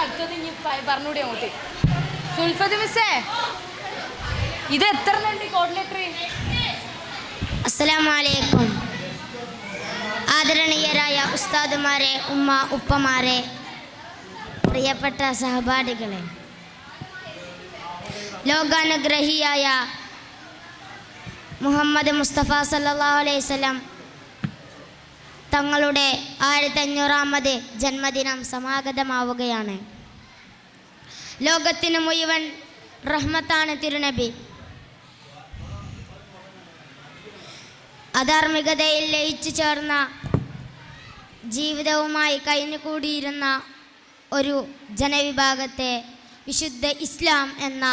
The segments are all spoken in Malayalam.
അടുത്തത് ഇനി പറഞ്ഞുകൂടി അങ്ങോട്ട്. സുൽഫത്ത് മിസ്സേ, ഇത് എത്ര ഉണ്ട് കോർഡിനേറ്റർ? അസ്സലാമു അലൈക്കും. ആദരണീയരായ ഉസ്താദുമാരെ, ഉമ്മ ഉപ്പമാരെ, പ്രിയപ്പെട്ട സഹപാഠികളെ, ലോകാനുഗ്രഹിയായ മുഹമ്മദ് മുസ്തഫ സല്ലല്ലാഹു അലൈഹി വസല്ലം തങ്ങളുടെ 1500ാമത് ജന്മദിനം സമാഗതമാവുകയാണ്. ലോകത്തിന് മുഴുവൻ റഹ്മത്താണ് തിരുനബി. അധാർമികതയിൽ ലയിച്ചു ചേർന്ന ജീവിതവുമായി കഴിഞ്ഞുകൂടിയിരുന്ന ഒരു ജനവിഭാഗത്തെ വിശുദ്ധ ഇസ്ലാം എന്ന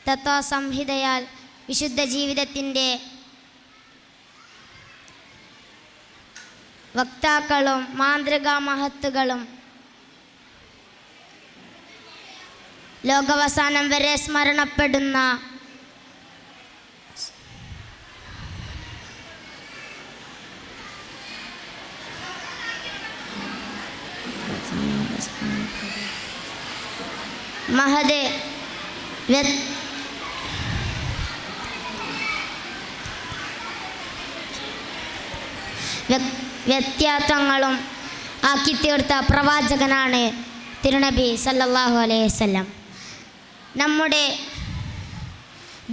തത്വസംഹിതയാൽ വിശുദ്ധ ജീവിതത്തിൻ്റെ വക്താക്കളും മാന്ത്രിക മഹത്തുക്കളും ലോകാവസാനം വരെ സ്മരണപ്പെടുന്ന മഹത് വ്യത്യാസങ്ങളും ആക്കിത്തീർത്ത പ്രവാചകനാണ് തിരുനബി സല്ലല്ലാഹു അലൈഹി വസല്ലം. നമ്മുടെ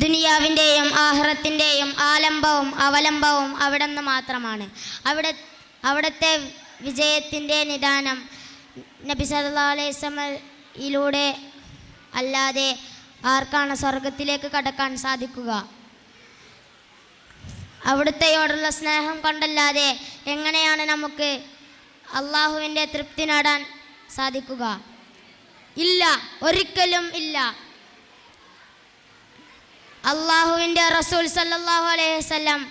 ദുനിയാവിൻ്റെയും ആഖിറത്തിൻ്റെയും ആലംബവും അവലംബവും അവിടെ നിന്ന് മാത്രമാണ്. അവിടുത്തെ വിജയത്തിൻ്റെ നിദാനം നബി സല്ലല്ലാഹു അലൈഹി വസല്ലമയിലൂടെ അല്ലാതെ ആർക്കാണ് സ്വർഗത്തിലേക്ക് കടക്കാൻ സാധിക്കുക? അവിടുത്തെയോടുള്ള സ്നേഹം കൊണ്ടല്ലാതെ എങ്ങനെയാണ് നമുക്ക് അള്ളാഹുവിൻ്റെ തൃപ്തി നേടാൻ സാധിക്കുക? ഇല്ല, ഒരിക്കലും ഇല്ല. അള്ളാഹുവിൻ്റെ റസൂൽ സല്ലല്ലാഹു അലൈഹി വസല്ലം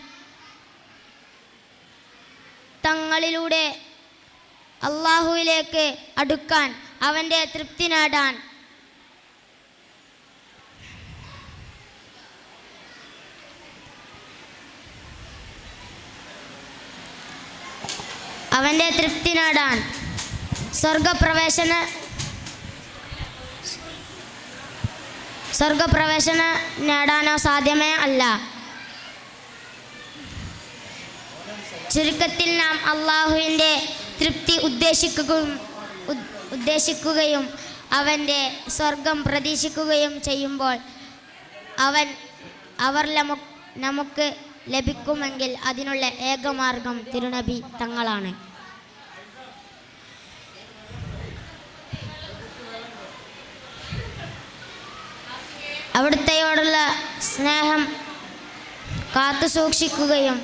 തങ്ങളിലൂടെ അള്ളാഹുവിലേക്ക് അടുക്കാൻ, അവൻ്റെ തൃപ്തി നേടാൻ സ്വർഗപ്രവേശന നേടാനോ സാധ്യമേ അല്ല. ചുരുക്കത്തിൽ നാം അള്ളാഹുവിൻ്റെ തൃപ്തി ഉദ്ദേശിക്കുകയും അവൻ്റെ സ്വർഗം പ്രതീക്ഷിക്കുകയും ചെയ്യുമ്പോൾ അവർ നമുക്ക് ലഭിക്കുമെങ്കിൽ അതിനുള്ള ഏകമാർഗം തിരുനബി തങ്ങളാണ്. അവിടുത്തെയോടുള്ള സ്നേഹം കാത്തു സൂക്ഷിക്കുകയും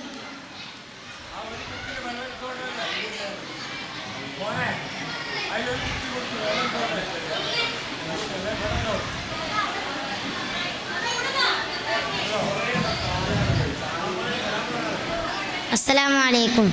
അസ്സലാമു അലൈക്കും.